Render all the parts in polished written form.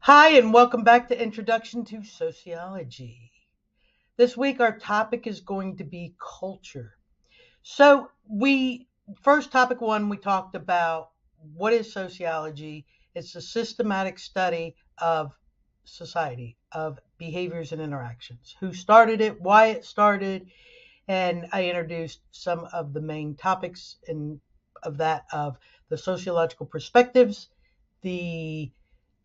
Hi, and welcome back to Introduction to Sociology. This week, our topic is going to be culture. First topic one, we talked about what is sociology. It's a systematic study of society, of behaviors and interactions. Who started it, why it started, and I introduced some of the main topics of the sociological perspectives, the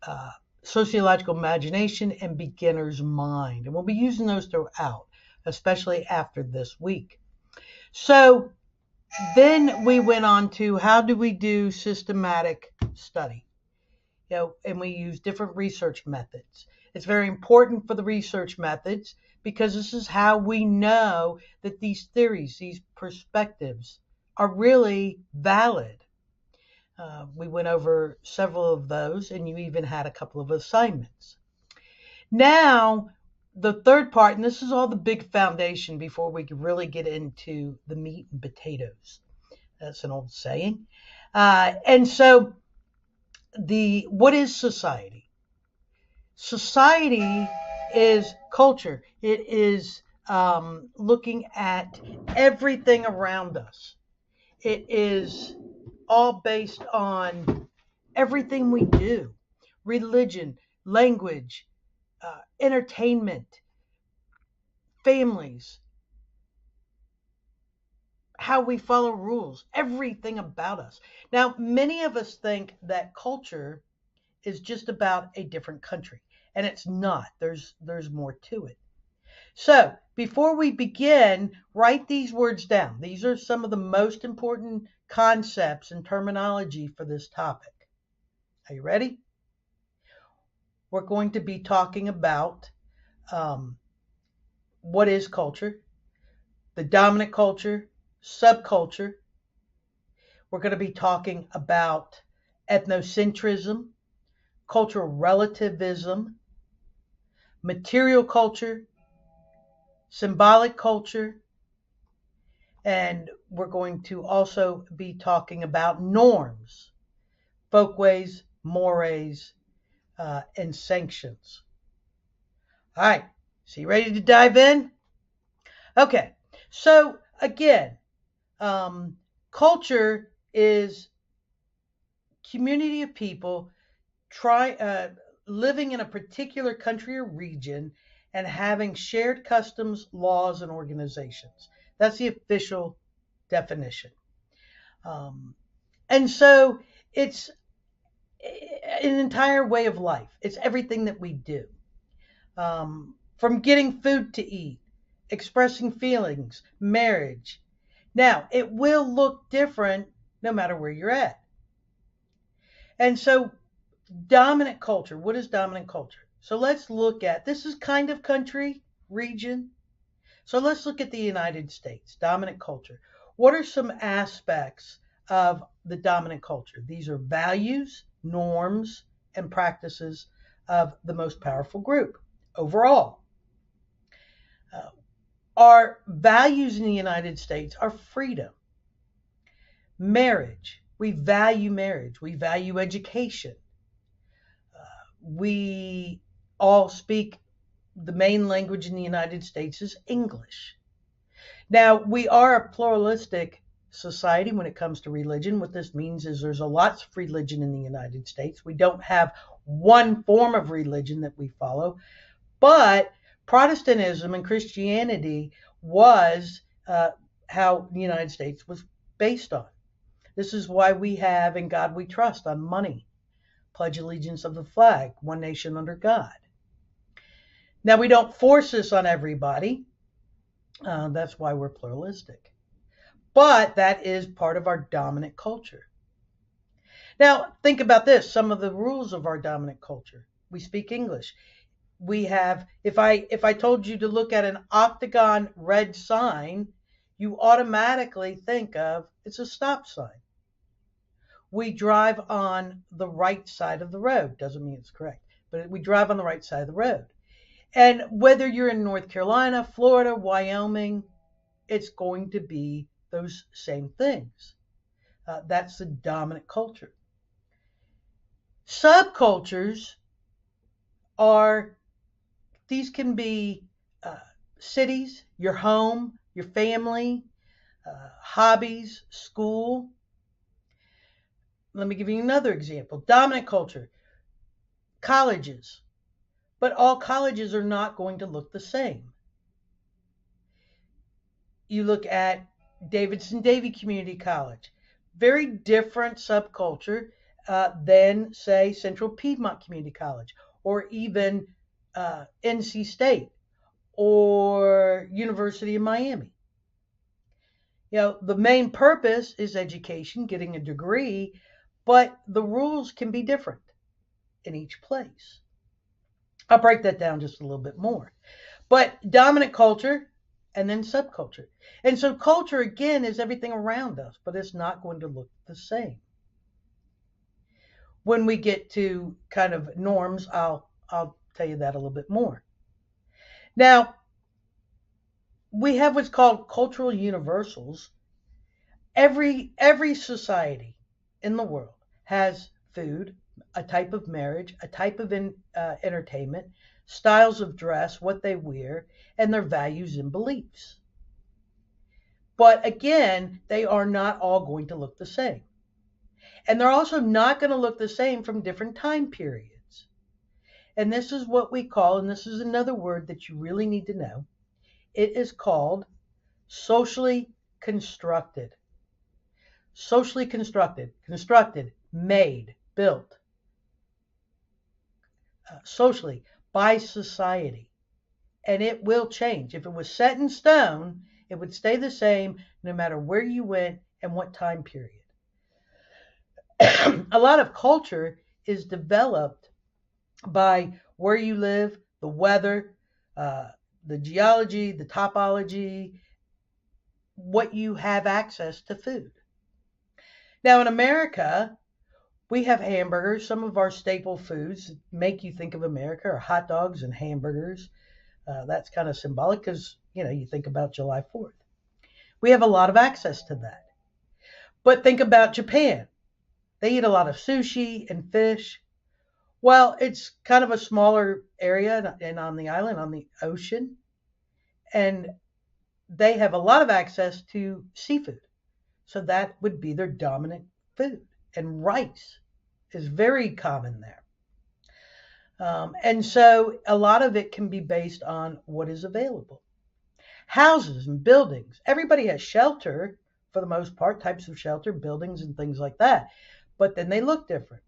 uh, sociological imagination, and beginner's mind. And we'll be using those throughout, especially after this week. So then we went on to how do we do systematic study? And we use different research methods. It's very important for the research methods because this is how we know that these theories, these perspectives are really valid. We went over several of those, and you even had a couple of assignments. Now, the third part, and this is all the big foundation before we can really get into the meat and potatoes. That's an old saying. And so, what is society? Society is culture. It is looking at everything around us. It is all based on everything we do: religion, language, entertainment, families, how we follow rules, everything about us. Now, many of us think that culture is just about a different country, and it's not. There's more to it. So, before we begin, write these words down. These are some of the most important concepts and terminology for this topic. Are you ready? We're going to be talking about um, what is culture, the dominant culture, subculture. We're going to be talking about ethnocentrism, cultural relativism, material culture, symbolic culture, and we're going to also be talking about norms, folkways, mores, and sanctions. All right, so you ready to dive in? Okay, so again, um, culture is community of people try living in a particular country or region and having shared customs, laws, and organizations. That's the official definition. Um, and so it's an entire way of life. It's everything that we do, from getting food to eat, expressing feelings, marriage. Now, it will look different no matter where you're at. And so dominant culture. What is dominant culture? So let's look at this is kind of country, region. So let's look at the United States, dominant culture. What are some aspects of the dominant culture? These are values, norms, and practices of the most powerful group overall. Uh, our values in the United States are freedom, marriage. We value marriage. We value education. We all speak the main language in the United States is English. Now, we are a pluralistic society when it comes to religion. What this means is there's a lots of religion in the United States. We don't have one form of religion that we follow, but Protestantism and Christianity was how the United States was based on. This is why we have "In God We Trust" on money, pledge allegiance of the flag, one nation under God. Now, we don't force this on everybody. That's why we're pluralistic. But that is part of our dominant culture. Now, think about this, some of the rules of our dominant culture. We speak English. We have, if I told you to look at an octagon red sign, you automatically think of it's a stop sign. We drive on the right side of the road. Doesn't mean it's correct, but we drive on the right side of the road. And whether you're in North Carolina, Florida, Wyoming, it's going to be those same things. That's the dominant culture. Subcultures are these can be uh, cities, your home, your family, hobbies, school. Let me give you another example. Dominant culture, colleges, but all colleges are not going to look the same. You look at Davidson Davy Community College, very different subculture than, say, Central Piedmont Community College, or even NC State or University of Miami. The main purpose is education, getting a degree, but the rules can be different in each place. I'll break that down just a little bit more. But dominant culture and then subculture. And so culture, again, is everything around us, but it's not going to look the same. When we get to kind of norms, I'll tell you that a little bit more. Now, we have what's called cultural universals. Every society in the world has food, a type of marriage, a type of entertainment, styles of dress, what they wear, and their values and beliefs. But again, they are not all going to look the same. And they're also not going to look the same from different time periods. And this is what we call, and this is another word that you really need to know, it is called socially constructed. Socially constructed, made, built, socially by society. And it will change. If it was set in stone, it would stay the same no matter where you went and what time period. A lot of culture is developed by where you live, the weather, the geology, the topology, what you have access to food. Now in America, we have hamburgers. Some of our staple foods make you think of America are hot dogs and hamburgers. That's kind of symbolic because, you think about July 4th. We have a lot of access to that. But think about Japan. They eat a lot of sushi and fish. Well, it's kind of a smaller area and on the island, on the ocean. And they have a lot of access to seafood. So that would be their dominant food. And rice is very common there. And so a lot of it can be based on what is available. Houses and buildings. Everybody has shelter for the most part, types of shelter, buildings and things like that. But then they look different.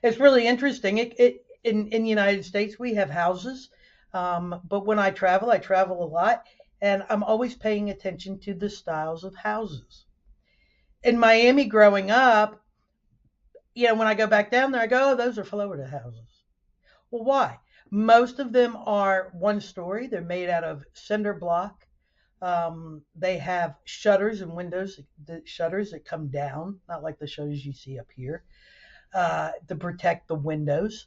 It's really interesting. In the United States, we have houses. But when I travel a lot. And I'm always paying attention to the styles of houses. In Miami growing up, when I go back down there, I go, oh, those are Florida houses. Well, why? Most of them are one story. They're made out of cinder block. They have shutters and windows, the shutters that come down, not like the shutters you see up here, to protect the windows.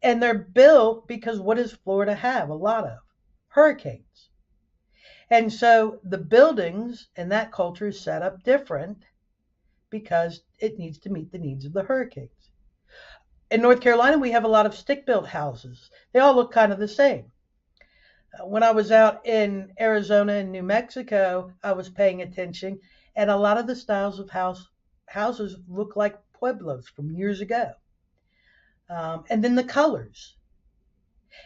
And they're built because what does Florida have? A lot of hurricanes. And so the buildings in that culture is set up different because it needs to meet the needs of the hurricanes. In North Carolina, we have a lot of stick-built houses. They all look kind of the same. When I was out in Arizona and New Mexico, I was paying attention, and a lot of the styles of houses look like pueblos from years ago. And then the colors.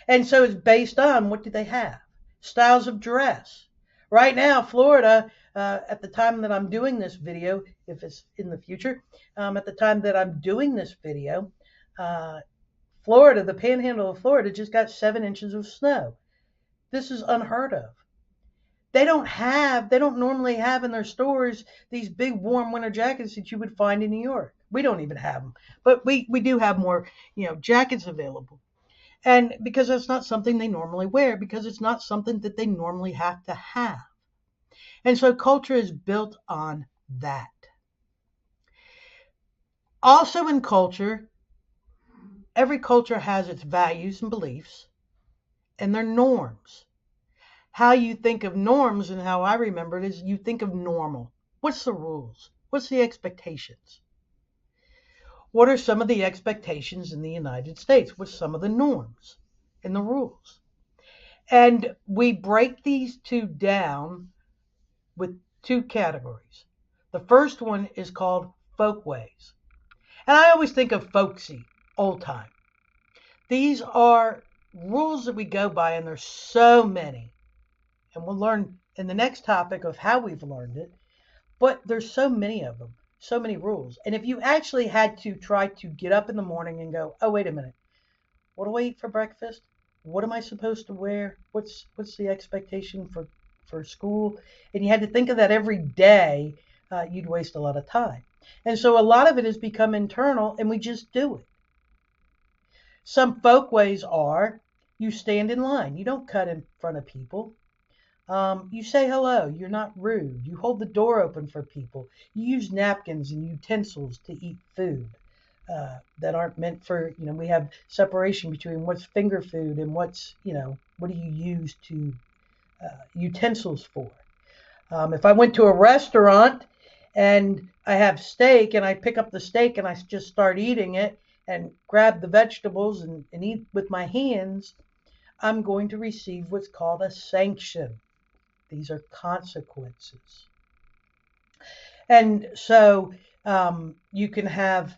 And so it's based on what do they have? Styles of dress. Right now, Florida, at the time that I'm doing this video, if it's in the future, at the time that I'm doing this video, Florida, the panhandle of Florida, just got 7 inches of snow. This is unheard of. They don't normally have in their stores these big warm winter jackets that you would find in New York. We don't even have them, but we do have more, jackets available. And because that's not something they normally wear, because it's not something that they normally have to have. And so culture is built on that. Also in culture, every culture has its values and beliefs and their norms. How you think of norms and how I remember it is you think of normal. What's the rules? What's the expectations? What are some of the expectations in the United States? What's some of the norms and the rules? And we break these two down with two categories. The first one is called folkways. And I always think of folksy, old time. These are rules that we go by, and there's so many. And we'll learn in the next topic of how we've learned it. But there's so many of them, so many rules. And if you actually had to try to get up in the morning and go, oh, wait a minute, what do I eat for breakfast? What am I supposed to wear? What's the expectation for school? And you had to think of that every day, you'd waste a lot of time. And so a lot of it has become internal, and we just do it. Some folkways are you stand in line. You don't cut in front of people. You say hello. You're not rude. You hold the door open for people. You use napkins and utensils to eat food that aren't meant for, we have separation between what's finger food and what's, what do you use to utensils for. If I went to a restaurant and I have steak and I pick up the steak and I just start eating it and grab the vegetables and eat with my hands, I'm going to receive what's called a sanction. These are consequences. And so you can have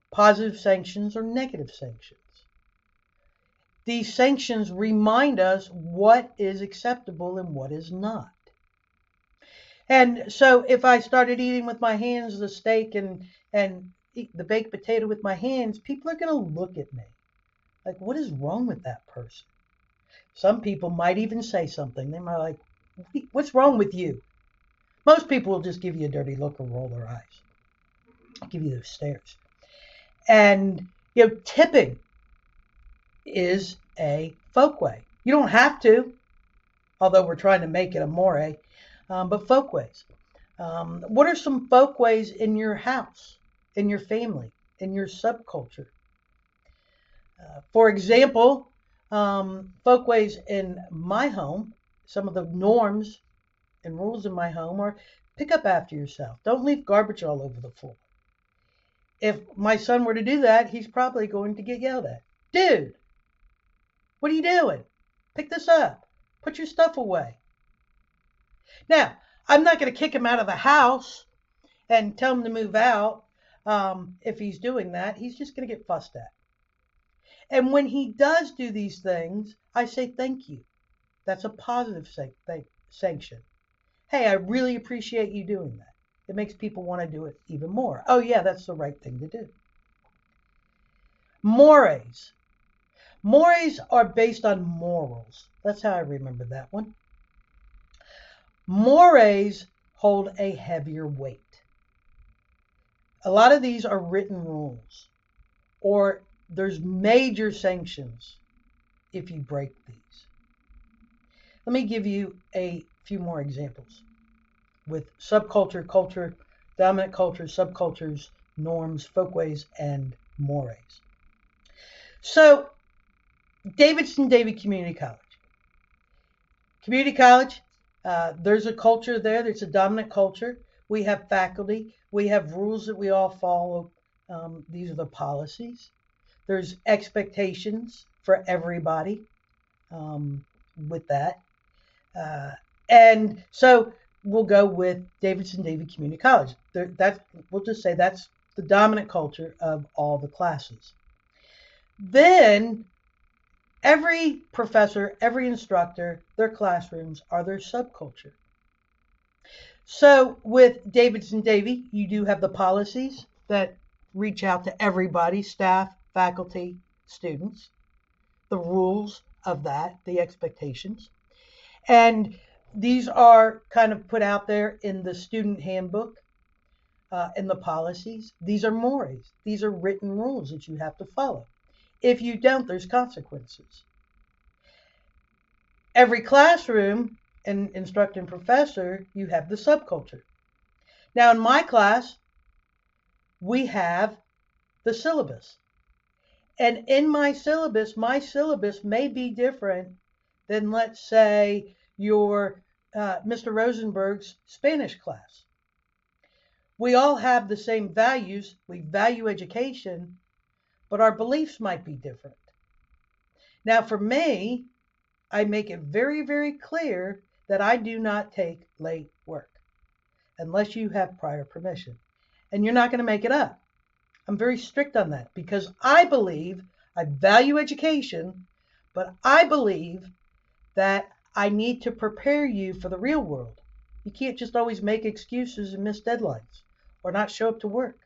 positive sanctions or negative sanctions. These sanctions remind us what is acceptable and what is not. And so if I started eating with my hands the steak and eat the baked potato with my hands, people are going to look at me like, what is wrong with that person? Some people might even say something. They might like, what's wrong with you? Most people will just give you a dirty look or roll their eyes. I'll give you those stares. And, tipping is a folkway. You don't have to, although we're trying to make it a more, but folkways. What are some folkways in your house, in your family, in your subculture? For example, folkways in my home, some of the norms and rules in my home are pick up after yourself. Don't leave garbage all over the floor. If my son were to do that, he's probably going to get yelled at. Dude, what are you doing? Pick this up. Put your stuff away. Now, I'm not going to kick him out of the house and tell him to move out. If he's doing that, he's just going to get fussed at. And when he does do these things, I say thank you. That's a positive sanction. Hey, I really appreciate you doing that. It makes people want to do it even more. Oh, yeah, that's the right thing to do. Mores. Mores are based on morals. That's how I remember that one. Mores hold a heavier weight. A lot of these are written rules, or there's major sanctions if you break these. Let me give you a few more examples with subculture, culture, dominant cultures, subcultures, norms, folkways, and mores. So, Davidson Davie Community College. Community college, there's a culture there. There's a dominant culture. We have faculty. We have rules that we all follow. These are the policies. There's expectations for everybody with that. And so we'll go with Davidson Davie Community College. We'll just say that's the dominant culture of all the classes. Then every professor, every instructor, their classrooms are their subculture. So with Davidson Davie, you do have the policies that reach out to everybody, staff, faculty, students, the rules of that, the expectations. And these are kind of put out there in the student handbook, in the policies. These are mores. These are written rules that you have to follow. If you don't, there's consequences. Every classroom and instructor and professor, you have the subculture. Now in my class, we have the syllabus. And in my syllabus may be different than, let's say, your Mr. Rosenberg's Spanish class. We all have the same values. We value education, but our beliefs might be different. Now, for me, I make it very, very clear that I do not take late work unless you have prior permission. And you're not going to make it up. I'm very strict on that because I believe I value education, but I believe that I need to prepare you for the real world. You can't just always make excuses and miss deadlines or not show up to work.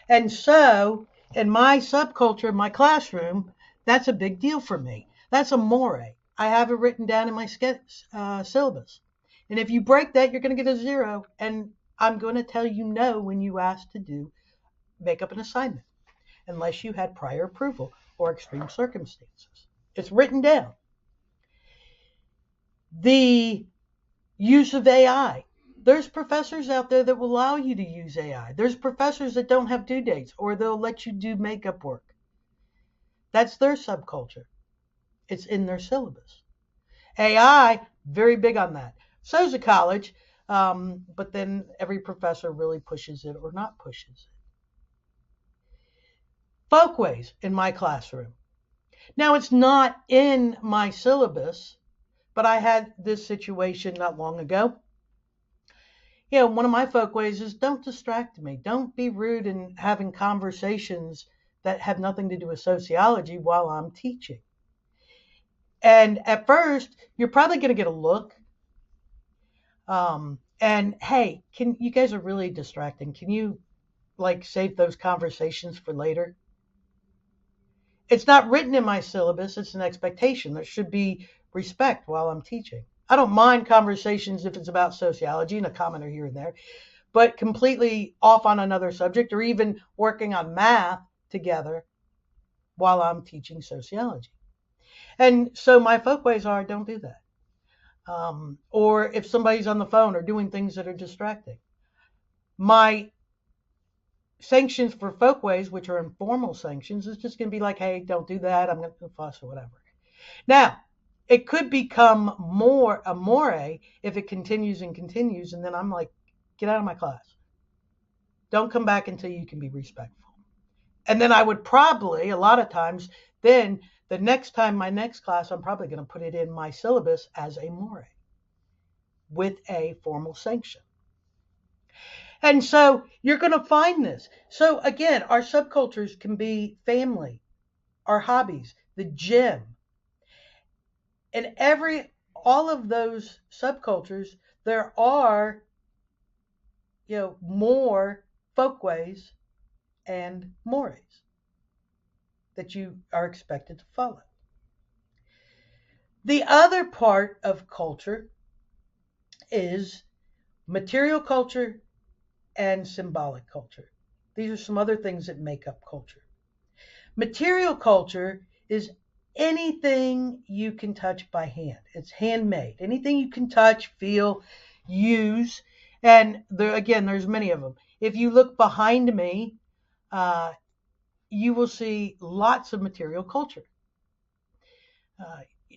And so, in my subculture, in my classroom, that's a big deal for me. That's a more. I have it written down in my syllabus. And if you break that, you're going to get a 0. And I'm going to tell you no when you ask to make up an assignment, unless you had prior approval or extreme circumstances. It's written down. The use of AI. There's professors out there that will allow you to use AI. There's professors that don't have due dates, or they'll let you do makeup work. That's their subculture. It's in their syllabus. AI, very big on that. So is a college, but then every professor really pushes it or not pushes it. Folkways in my classroom. Now, it's not in my syllabus, but I had this situation not long ago. One of my folkways is don't distract me. Don't be rude in having conversations that have nothing to do with sociology while I'm teaching. And at first, you're probably going to get a look. And hey, you guys are really distracting. Can you save those conversations for later? It's not written in my syllabus. It's an expectation. There should be respect while I'm teaching. I don't mind conversations if it's about sociology and a commenter here and there, but completely off on another subject or even working on math together while I'm teaching sociology. And so my folkways are don't do that. Or if somebody's on the phone or doing things that are distracting. My sanctions for folkways, which are informal sanctions, is just going to be like, hey, don't do that. I'm going to fuss or whatever. Now, it could become a more if it continues and continues, and then I'm like, get out of my class. Don't come back until you can be respectful. And then I would probably, a lot of times, then the next time my next class, I'm probably going to put it in my syllabus as a more with a formal sanction. And so you're going to find this. So again, our subcultures can be family, our hobbies, the gym. And all of those subcultures, there are, more folkways and mores that you are expected to follow. The other part of culture is material culture and symbolic culture. These are some other things that make up culture. Material culture is anything you can touch by hand. It's handmade. Anything you can touch, feel, use. And there's many of them. If you look behind me, you will see lots of material culture.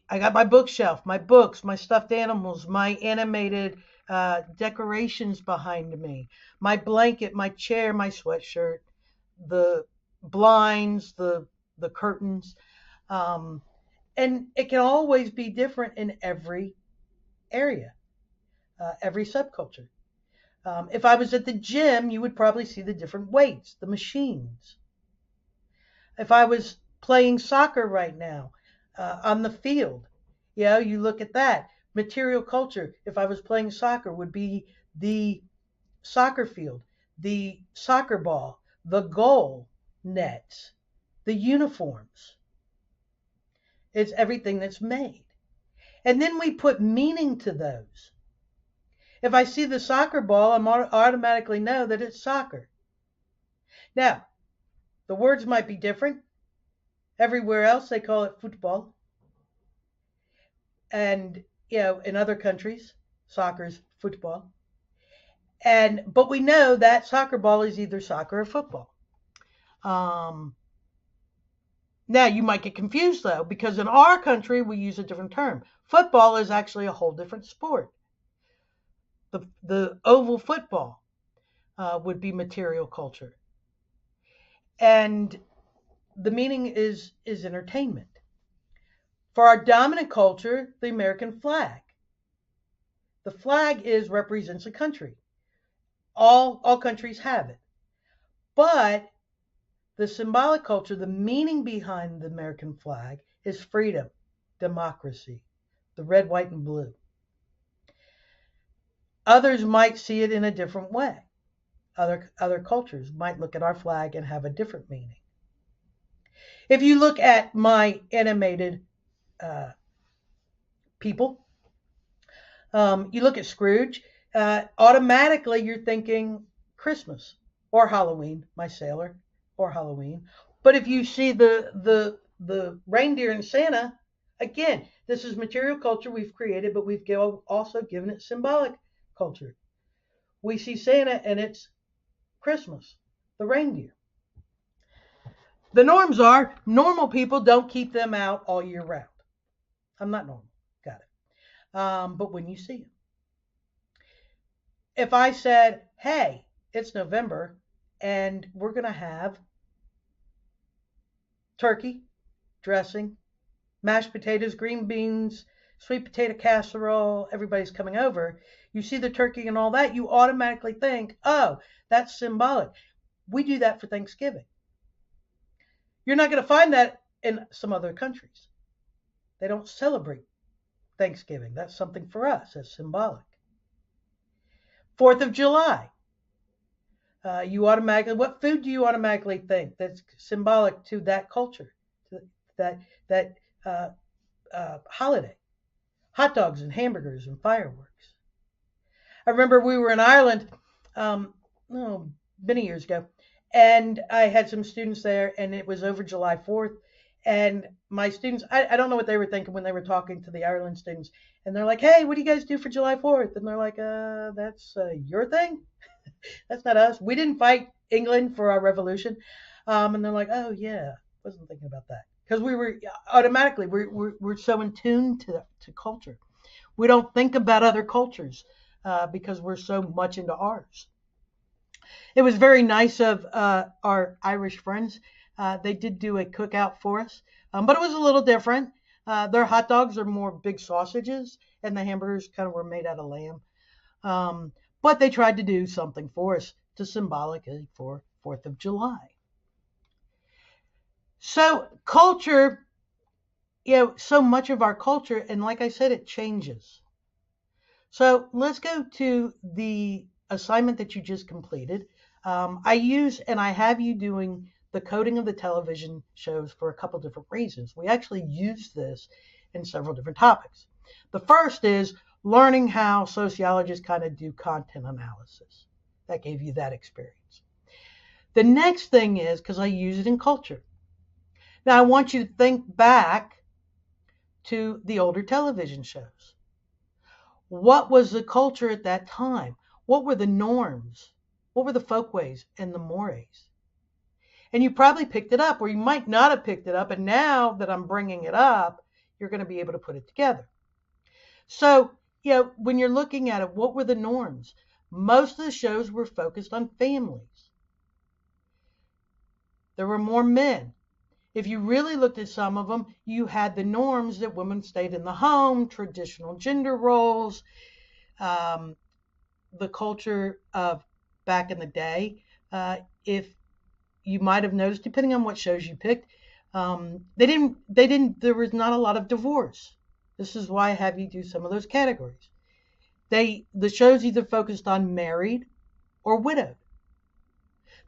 I got my bookshelf, my books, my stuffed animals, my animated decorations behind me, my blanket, my chair, my sweatshirt, the blinds, the curtains. And it can always be different in every area, every subculture. If I was at the gym, you would probably see the different weights, the machines. If I was playing soccer right now on the field, you look at that. Material culture, if I was playing soccer, would be the soccer field, the soccer ball, the goal nets, the uniforms. It's everything that's made. And then we put meaning to those. If I see the soccer ball, I automatically know that it's soccer. Now, the words might be different. Everywhere else, they call it football. And, in other countries, soccer's football. But we know that soccer ball is either soccer or football. Now, you might get confused, though, because in our country, we use a different term. Football is actually a whole different sport. The oval football. would be material culture. And the meaning is entertainment. For our dominant culture, the American flag. The flag is represents a country. All countries have it. But the symbolic culture, the meaning behind the American flag is freedom, democracy, the red, white, and blue. Others might see it in a different way. Other cultures might look at our flag and have a different meaning. If you look at my animated uh, people, you look at Scrooge, automatically you're thinking Christmas or Halloween, my sailor, or Halloween. But if you see the reindeer and Santa, again, this is material culture we've created, but we've also given it symbolic culture. We see Santa and it's Christmas, the reindeer. The norms are normal people don't keep them out all year round. I'm not normal, got it. But when you see them, if I said, hey, it's November and we're going to have turkey, dressing, mashed potatoes, green beans, sweet potato casserole, everybody's coming over, you see the turkey and all that, you automatically think, oh, that's symbolic. We do that for Thanksgiving. You're not going to find that in some other countries. They don't celebrate Thanksgiving. That's something for us. That's symbolic. 4th of July. What food do you automatically think that's symbolic to that culture, to that holiday? Hot dogs and hamburgers and fireworks. I remember we were in Ireland, many years ago, and I had some students there, and it was over July 4th. And my students, I don't know what they were thinking when they were talking to the Ireland students. And they're like, hey, what do you guys do for July 4th? And they're like, that's your thing? That's not us. We didn't fight England for our revolution. And they're like, oh, yeah, wasn't thinking about that. Because we were automatically, we're so in tune to culture. We don't think about other cultures because we're so much into ours. It was very nice of our Irish friends. They did do a cookout for us, but it was a little different. Their hot dogs are more big sausages, and the hamburgers kind of were made out of lamb. But they tried to do something for us to symbolically for 4th of July. So culture, so much of our culture, and like I said, it changes. So let's go to the assignment that you just completed. I have you doing the coding of the television shows for a couple different reasons. We actually use this in several different topics. The first is learning how sociologists kind of do content analysis. That gave you that experience. The next thing is, because I use it in culture. Now I want you to think back to the older television shows. What was the culture at that time? What were the norms? What were the folkways and the mores? And you probably picked it up, or you might not have picked it up. And now that I'm bringing it up, you're going to be able to put it together. So, when you're looking at it, what were the norms? Most of the shows were focused on families. There were more men. If you really looked at some of them, you had the norms that women stayed in the home, traditional gender roles, the culture of back in the day. If you might have noticed, depending on what shows you picked, there was not a lot of divorce. This is why I have you do some of those categories. The shows either focused on married or widowed.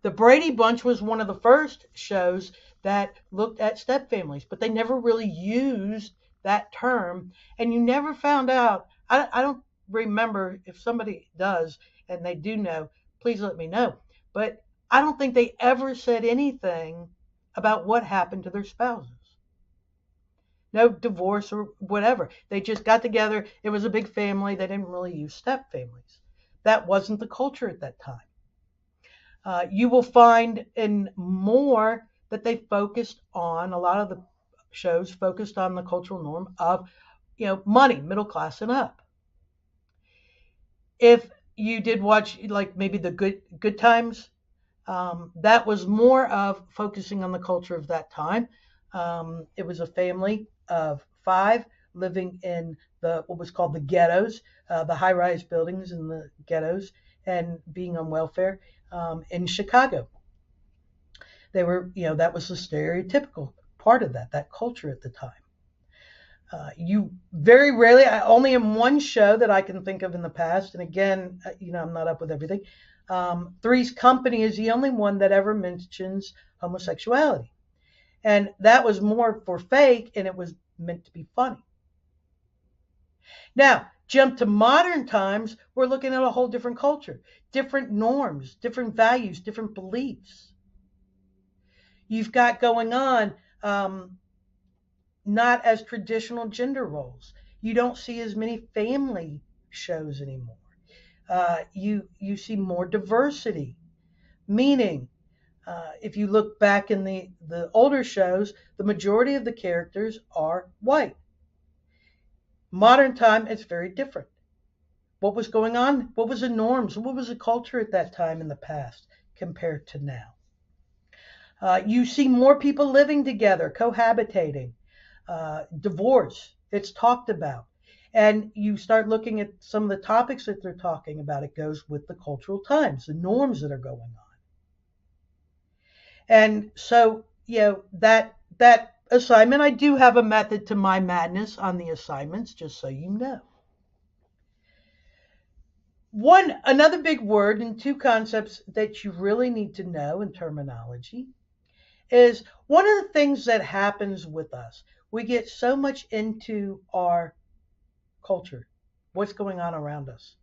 The Brady Bunch was one of the first shows that looked at stepfamilies, but they never really used that term, and you never found out. I don't remember. If somebody does and they do know, please let me know. But I don't think they ever said anything about what happened to their spouses. No divorce or whatever. They just got together. It was a big family. They didn't really use step families. That wasn't the culture at that time. You will find in more that they focused on, a lot of the shows focused on the cultural norm of, money, middle class and up. If you did watch like maybe the good times. That was more of focusing on the culture of that time. It was a family of five living in the what was called the ghettos, the high-rise buildings in the ghettos, and being on welfare in Chicago. They were, that was the stereotypical part of that culture at the time. You very rarely, only in one show that I can think of in the past, and again, I'm not up with everything. Three's Company is the only one that ever mentions homosexuality. And that was more for fake, and it was meant to be funny. Now, jump to modern times, we're looking at a whole different culture, different norms, different values, different beliefs. You've got going on not as traditional gender roles. You don't see as many family shows anymore. You see more diversity, meaning if you look back in the older shows, the majority of the characters are white. Modern time, it's very different. What was going on? What was the norms? What was the culture at that time in the past compared to now? You see more people living together, cohabitating, divorce. It's talked about. And you start looking at some of the topics that they're talking about. It goes with the cultural times, the norms that are going on. And so, that assignment, I do have a method to my madness on the assignments, just so you know. Another big word and two concepts that you really need to know in terminology is one of the things that happens with us. We get so much into our culture, what's going on around us.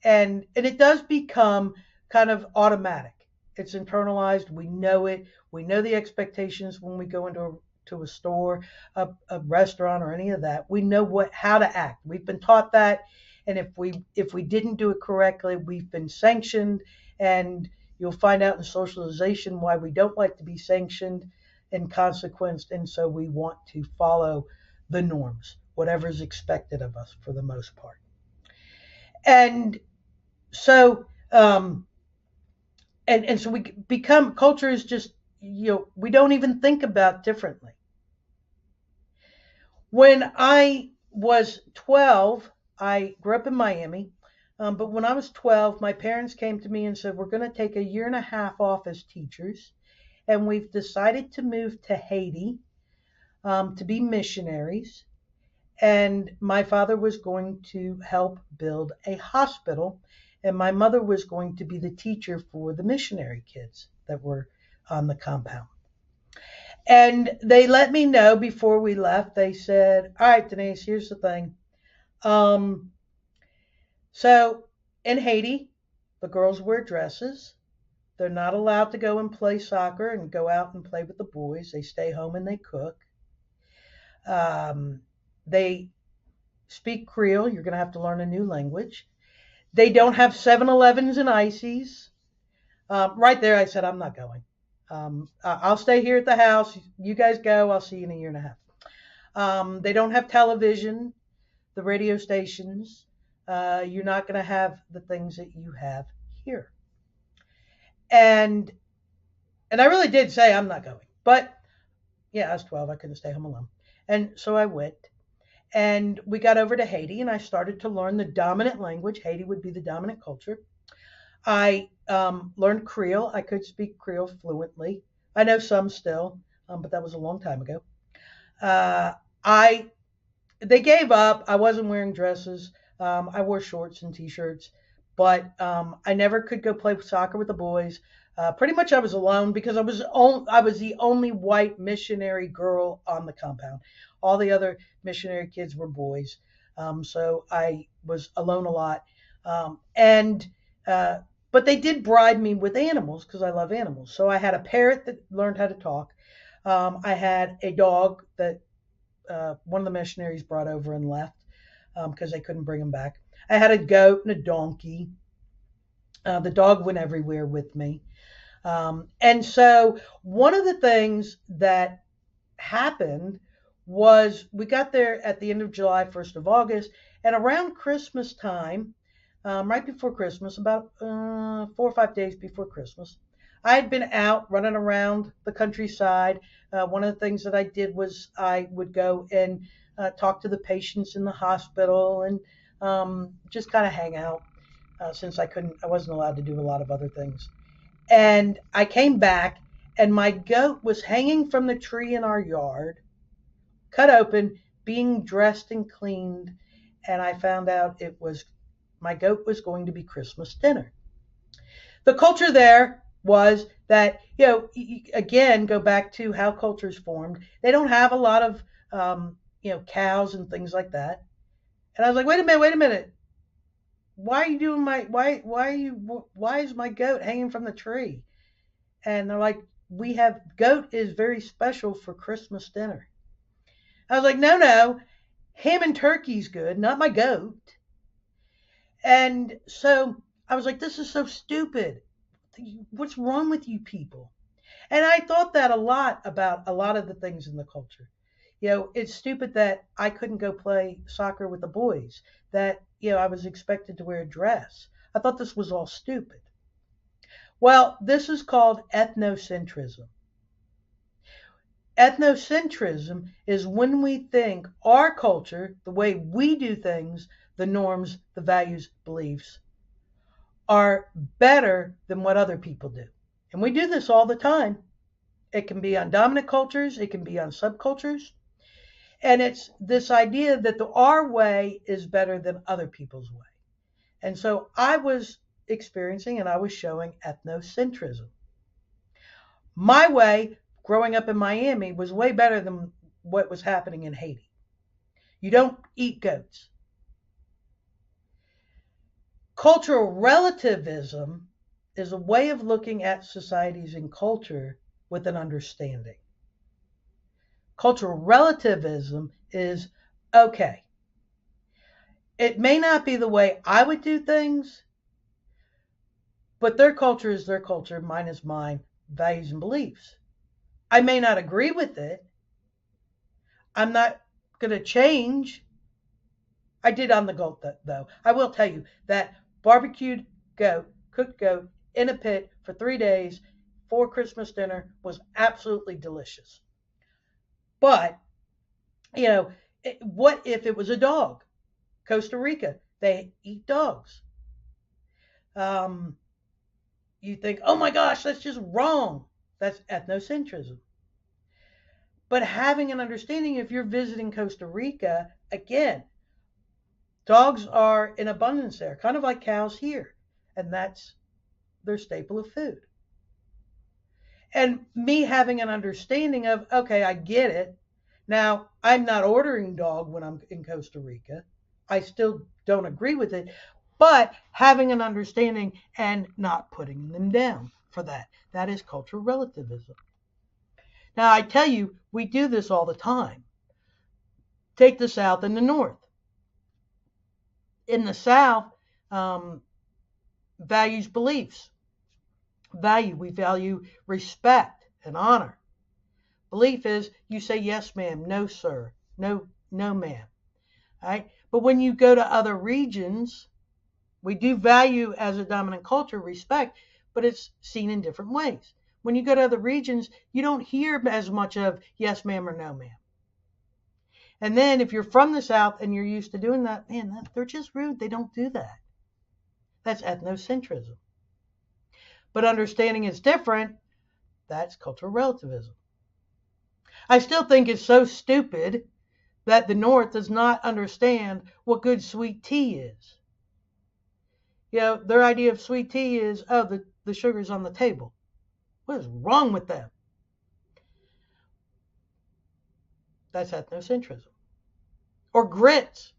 And it does become kind of automatic. It's internalized. We know it. We know the expectations when we go into a store, a restaurant, or any of that. We know how to act. We've been taught that, and if we didn't do it correctly, we've been sanctioned. And you'll find out in socialization why we don't like to be sanctioned and consequenced, and so we want to follow the norms, whatever is expected of us for the most part. And so and so we become culture is just we don't even think about differently. When I was 12, I grew up in Miami, but when I was 12, my parents came to me and said, we're going to take a year and a half off as teachers, and we've decided to move to Haiti to be missionaries. And my father was going to help build a hospital, and my mother was going to be the teacher for the missionary kids that were on the compound. And they let me know before we left. They said, all right, Denise, here's the thing. So in Haiti, the girls wear dresses. They're not allowed to go and play soccer and go out and play with the boys. They stay home and they cook. They speak Creole. You're going to have to learn a new language. They don't have 7-Elevens and ices. Right there, I said, I'm not going. I'll stay here at the house. You guys go. I'll see you in a year and a half. They don't have television, the radio stations. You're not going to have the things that you have here. And I really did say I'm not going. But yeah, I was 12. I couldn't stay home alone. And so I went. And we got over to Haiti, and I started to learn the dominant language. Haiti would be the dominant culture. I learned Creole. I could speak Creole fluently. I know some still, but that was a long time ago. They gave up. I wasn't wearing dresses. I wore shorts and t-shirts, but I never could go play soccer with the boys. Pretty much I was alone because I was the only white missionary girl on the compound. All the other missionary kids were boys. So I was alone a lot. But they did bribe me with animals because I love animals. So I had a parrot that learned how to talk. I had a dog that one of the missionaries brought over and left because they couldn't bring him back. I had a goat and a donkey. The dog went everywhere with me. And so one of the things that happened was we got there at the end of July, 1st of August, and around Christmas time, right before Christmas, about 4 or 5 days before Christmas. I had been out running around the countryside. One of the things that I did was I would go and talk to the patients in the hospital and just kind of hang out since I wasn't allowed to do a lot of other things. And I came back, and my goat was hanging from the tree in our yard, cut open, being dressed and cleaned, and I found out it was my goat was going to be Christmas dinner. The culture there was that, again, go back to how culture's formed. They don't have a lot of, cows and things like that. And I was like, wait a minute. Why are you doing why is my goat hanging from the tree? And they're like, goat is very special for Christmas dinner. I was like, no, ham and turkey's good, not my goat. And so I was like, this is so stupid. What's wrong with you people? And I thought that a lot about a lot of the things in the culture. It's stupid that I couldn't go play soccer with the boys, that, I was expected to wear a dress. I thought this was all stupid. Well, this is called ethnocentrism. Ethnocentrism is when we think our culture, the way we do things, the norms, the values, beliefs, are better than what other people do. And we do this all the time. It can be on dominant cultures, it can be on subcultures. And it's this idea that our way is better than other people's way. And so I was experiencing and I was showing ethnocentrism. My way, growing up in Miami, was way better than what was happening in Haiti. You don't eat goats. Cultural relativism is a way of looking at societies and culture with an understanding. Cultural relativism is, okay, it may not be the way I would do things, but their culture is their culture, mine is mine, values and beliefs. I may not agree with it. I'm not going to change. I did on the goat, though. I will tell you that barbecued goat, cooked goat in a pit for 3 days for Christmas dinner was absolutely delicious. But, what if it was a dog? Costa Rica, they eat dogs. You think, oh my gosh, that's just wrong. That's ethnocentrism. But having an understanding, if you're visiting Costa Rica, again, dogs are in abundance there, kind of like cows here. And that's their staple of food. And me having an understanding of, okay, I get it. Now, I'm not ordering dog when I'm in Costa Rica. I still don't agree with it. But having an understanding and not putting them down for that. That is cultural relativism. Now, I tell you, we do this all the time. Take the South and the North. In the South, values, beliefs. We value respect and honor. Belief is you say yes, ma'am, no, sir, no, ma'am. All right? But when you go to other regions, we do value as a dominant culture respect, but it's seen in different ways. When you go to other regions, you don't hear as much of yes, ma'am, or no, ma'am. And then if you're from the South and you're used to doing that, man, they're just rude. They don't do that. That's ethnocentrism. But understanding it's different, that's cultural relativism. I still think it's so stupid that the North does not understand what good sweet tea is. Their idea of sweet tea is, oh, the sugar's on the table. What is wrong with them? That's ethnocentrism. Or grits.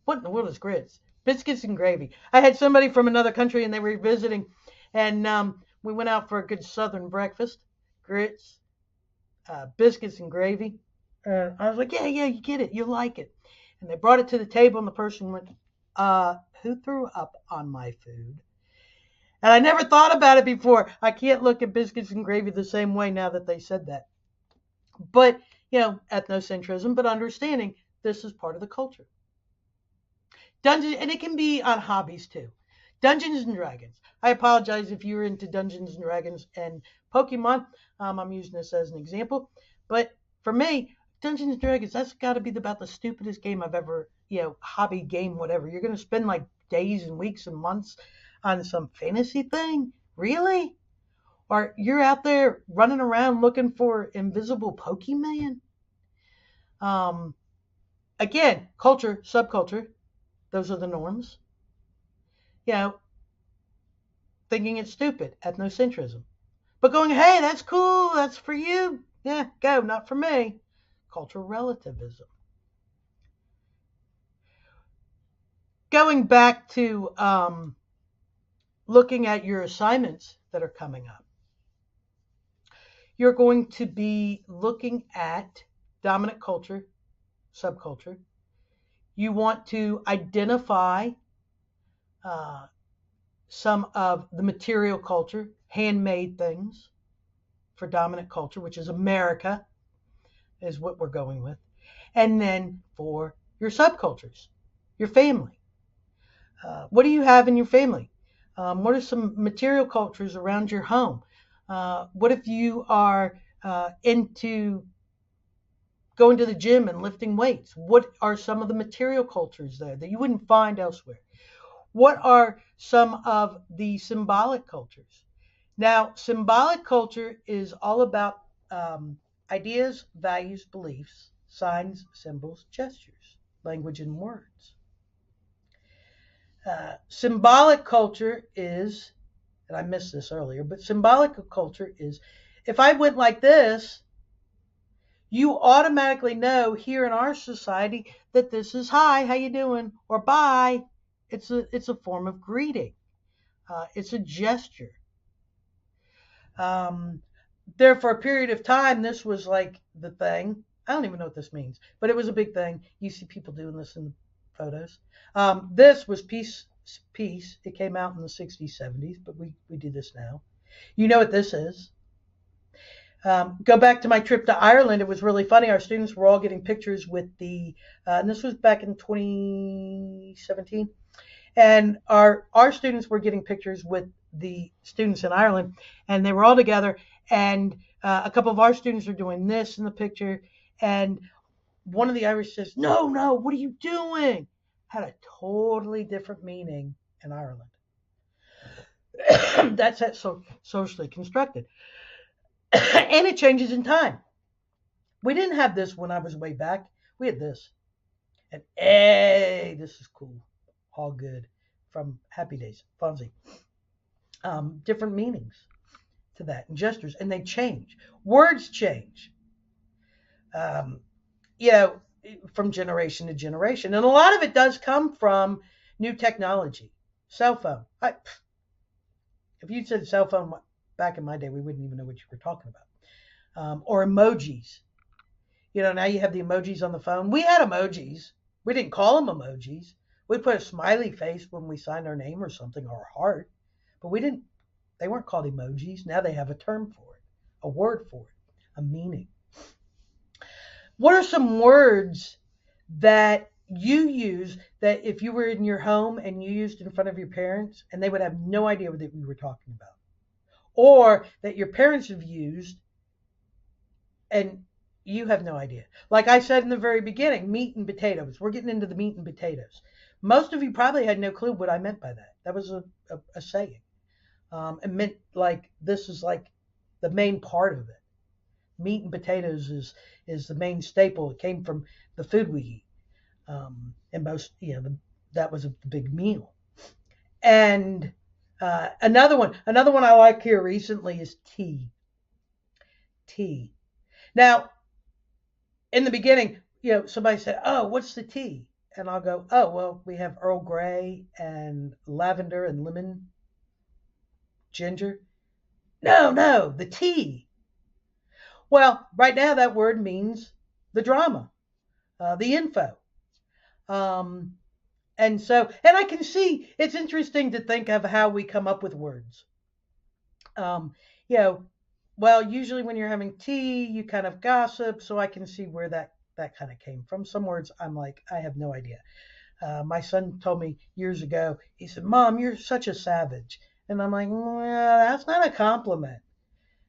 What in the world is grits? Biscuits and gravy. I had somebody from another country and they were visiting, and we went out for a good Southern breakfast. Grits, biscuits and gravy. I was like, yeah, you get it. You'll like it. And they brought it to the table and the person went, who threw up on my food? And I never thought about it before. I can't look at biscuits and gravy the same way now that they said that. But, ethnocentrism, but understanding this is part of the culture. Dungeons, and it can be on hobbies too. Dungeons and Dragons. I apologize if you're into Dungeons and Dragons and Pokemon. I'm using this as an example, but for me, Dungeons and Dragons, that's got to be about the stupidest game I've ever, hobby game, whatever. You're going to spend like days and weeks and months on some fantasy thing, really? Or you're out there running around looking for invisible Pokemon? Um, Again, culture, subculture, those are the norms. You know, thinking it's stupid, ethnocentrism. But going, hey, that's cool, that's for you. Yeah, go, not for me. Cultural relativism. Going back to looking at your assignments that are coming up, you're going to be looking at dominant culture, subculture. You want to identify uh, some of the material culture, handmade things for dominant culture, which is America, is what we're going with. And then for your subcultures, your family. What do you have in your family? What are some material cultures around your home? What if you are into going to the gym and lifting weights? What are some of the material cultures there that you wouldn't find elsewhere? What are some of the symbolic cultures? Now, symbolic culture is all about ideas, values, beliefs, signs, symbols, gestures, language, and words. Symbolic culture is, and I missed this earlier, but symbolic culture is if I went like this, you automatically know here in our society that this is hi, how you doing, or bye. It's a form of greeting. It's a gesture. Um, there for a period of time, this was like the thing. I don't even know what this means, but it was a big thing. You see people doing this in the photos. This was peace. Peace. It came out in the 60s, 70s, but we do this now. You know what this is. Go back to my trip to Ireland. It was really funny. Our students were all getting pictures with and this was back in 2017. And our students were getting pictures with the students in Ireland, and they were all together. And a couple of our students are doing this in the picture, and one of the Irish says, "No, no, what are you doing?" Had a totally different meaning in Ireland. That's so socially constructed, and it changes in time. We didn't have this when I was way back. We had this, and hey, this is cool, all good, from Happy Days, Fonzie. Different meanings to that and gestures, and they change. Words change, um, you know, from generation to generation, and a lot of it does come from new technology. Cell phone. If you'd said cell phone back in my day, we wouldn't even know what you were talking about. Or emojis. Now you have the emojis on the phone. We had emojis. We didn't call them emojis. We put a smiley face when we signed our name or something, or a heart, but we didn't. They weren't called emojis. Now they have a term for it, a word for it, a meaning. What are some words that you use that if you were in your home and you used in front of your parents and they would have no idea what we were talking about? Or that your parents have used and you have no idea. Like I said in the very beginning, meat and potatoes. We're getting into the meat and potatoes. Most of you probably had no clue what I meant by that. That was a saying. It meant like this is like the main part of it. Meat and potatoes is the main staple. It came from the food we eat. And most, that was a big meal. And another one I like here recently is tea. Tea. Now, in the beginning, somebody said, "Oh, what's the tea?" And I'll go, "Oh, well, we have Earl Grey and lavender and lemon, ginger." No, the tea. Well, right now that word means the drama, the info. Um, and I can see it's interesting to think of how we come up with words. Um, you know, well, usually when you're having tea, you kind of gossip, so I can see where that kind of came from. Some words I'm like, I have no idea. My son told me years ago, he said, Mom, you're such a savage. And I'm like, well, that's not a compliment.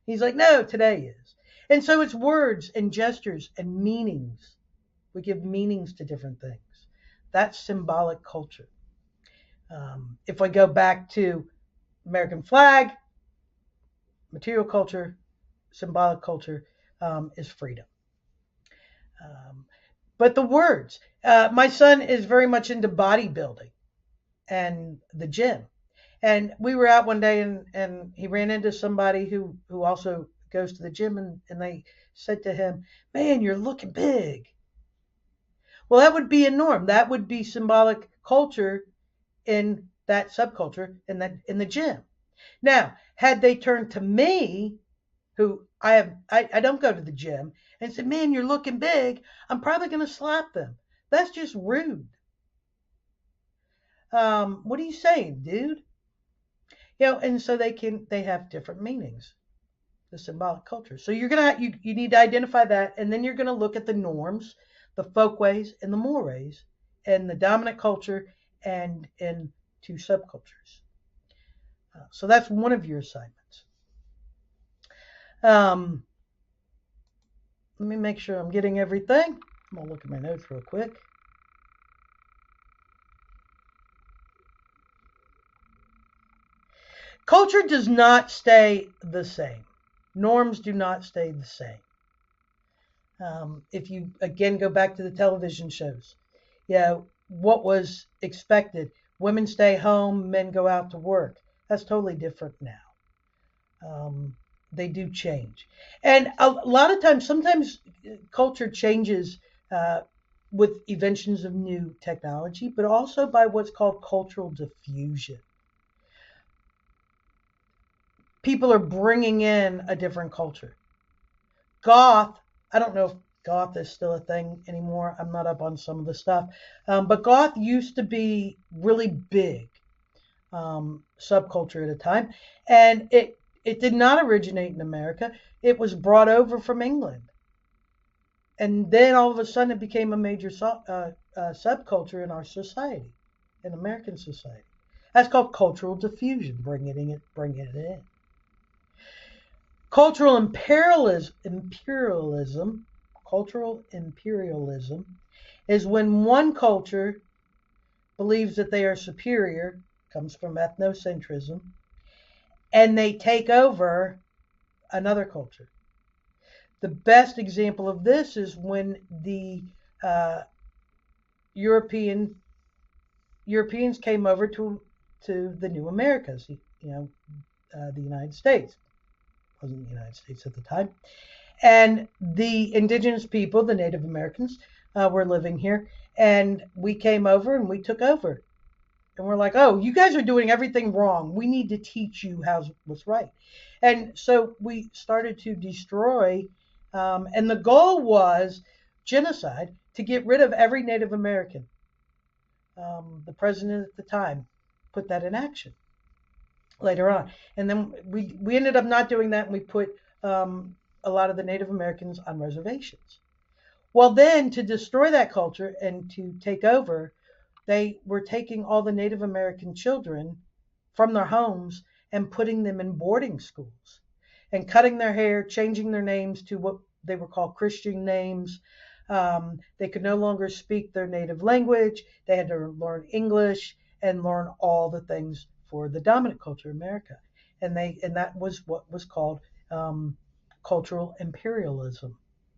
He's like, no, today is. And so it's words and gestures and meanings. We give meanings to different things. That's symbolic culture. If I go back to American flag, material culture, symbolic culture is freedom. Um, but the words, my son is very much into bodybuilding and the gym. And we were out one day and he ran into somebody who also goes to the gym and they said to him, man, you're looking big. Well, that would be a norm. That would be symbolic culture in that subculture in the gym. Now, had they turned to me, who I don't go to the gym, and said, man, you're looking big, I'm probably going to slap them. That's just rude. What are you saying, dude? And so they have different meanings, the symbolic culture. So you need to identify that, and then you're gonna look at the norms, the folkways, and the mores, and the dominant culture, and into subcultures. So that's one of your assignments. Let me make sure I'm getting everything. I'm gonna look at my notes real quick. Culture does not stay the same. Norms do not stay the same. If you again go back to the television shows, what was expected? Women stay home, men go out to work. That's totally different now. They do change, and a lot of times, sometimes culture changes with inventions of new technology, but also by what's called cultural diffusion. People are bringing in a different culture. Goth, I don't know if goth is still a thing anymore. I'm not up on some of the stuff. But goth used to be really big subculture at a time. And it did not originate in America. It was brought over from England. And then all of a sudden it became a major subculture in our society, in American society. That's called cultural diffusion, bringing it in. Cultural imperialism is when one culture believes that they are superior, comes from ethnocentrism, and they take over another culture. The best example of this is when the Europeans came over to the new Americas, the United States. Wasn't the United States at the time. And the indigenous people, the Native Americans, were living here. And we came over and we took over. And we're like, oh, you guys are doing everything wrong. We need to teach you what's right. And so we started to destroy, and the goal was genocide, to get rid of every Native American. The president at the time put that in action later on. And then we ended up not doing that, and we put a lot of the Native Americans on reservations. Well, then to destroy that culture and to take over, they were taking all the Native American children from their homes and putting them in boarding schools and cutting their hair, changing their names to what they were called Christian names. They could no longer speak their native language. They had to learn English and learn all the things for the dominant culture, America. And that was what was called cultural imperialism,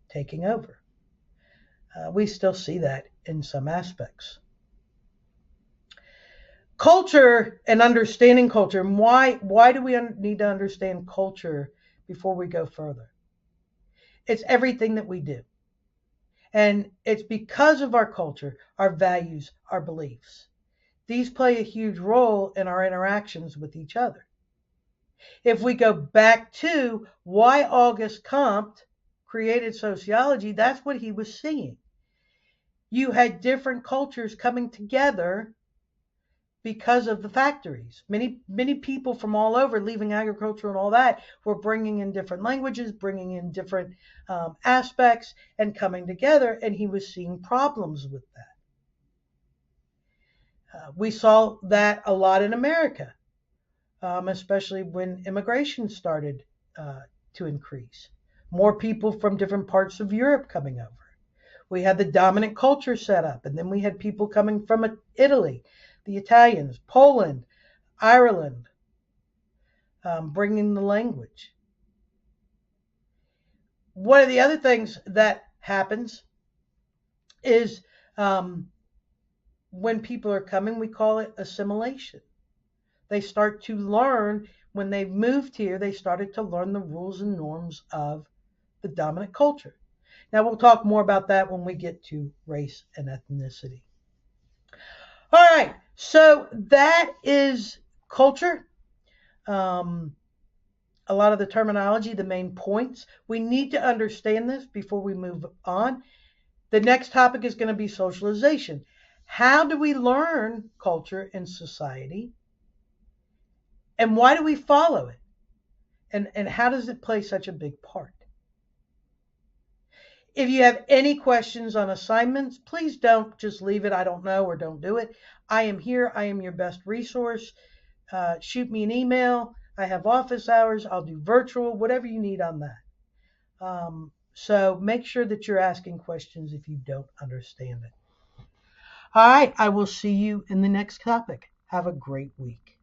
taking over. We still see that in some aspects. Culture and understanding culture. And why do we need to understand culture before we go further? It's everything that we do. And it's because of our culture, our values, our beliefs. These play a huge role in our interactions with each other. If we go back to why Auguste Comte created sociology, that's what he was seeing. You had different cultures coming together because of the factories. Many people from all over, leaving agriculture and all that, were bringing in different languages, bringing in different aspects, and coming together, and he was seeing problems with that. We saw that a lot in America, especially when immigration started uh, to increase. More people from different parts of Europe coming over. We had the dominant culture set up, and then we had people coming from Italy, the Italians, Poland, Ireland, bringing the language. One of the other things that happens is um, when people are coming, we call it assimilation. They start to learn when they've moved here, they started to learn the rules and norms of the dominant culture. Now, we'll talk more about that when we get to race and ethnicity. All right, so that is culture. Um, a lot of the terminology, the main points. We need to understand this before we move on. The next topic is going to be socialization. How do we learn culture in society? And why do we follow it? And how does it play such a big part? If you have any questions on assignments, please don't just leave it, I don't know, or don't do it. I am here. I am your best resource. Shoot me an email. I have office hours. I'll do virtual, whatever you need on that. So make sure that you're asking questions if you don't understand it. All right. I will see you in the next topic. Have a great week.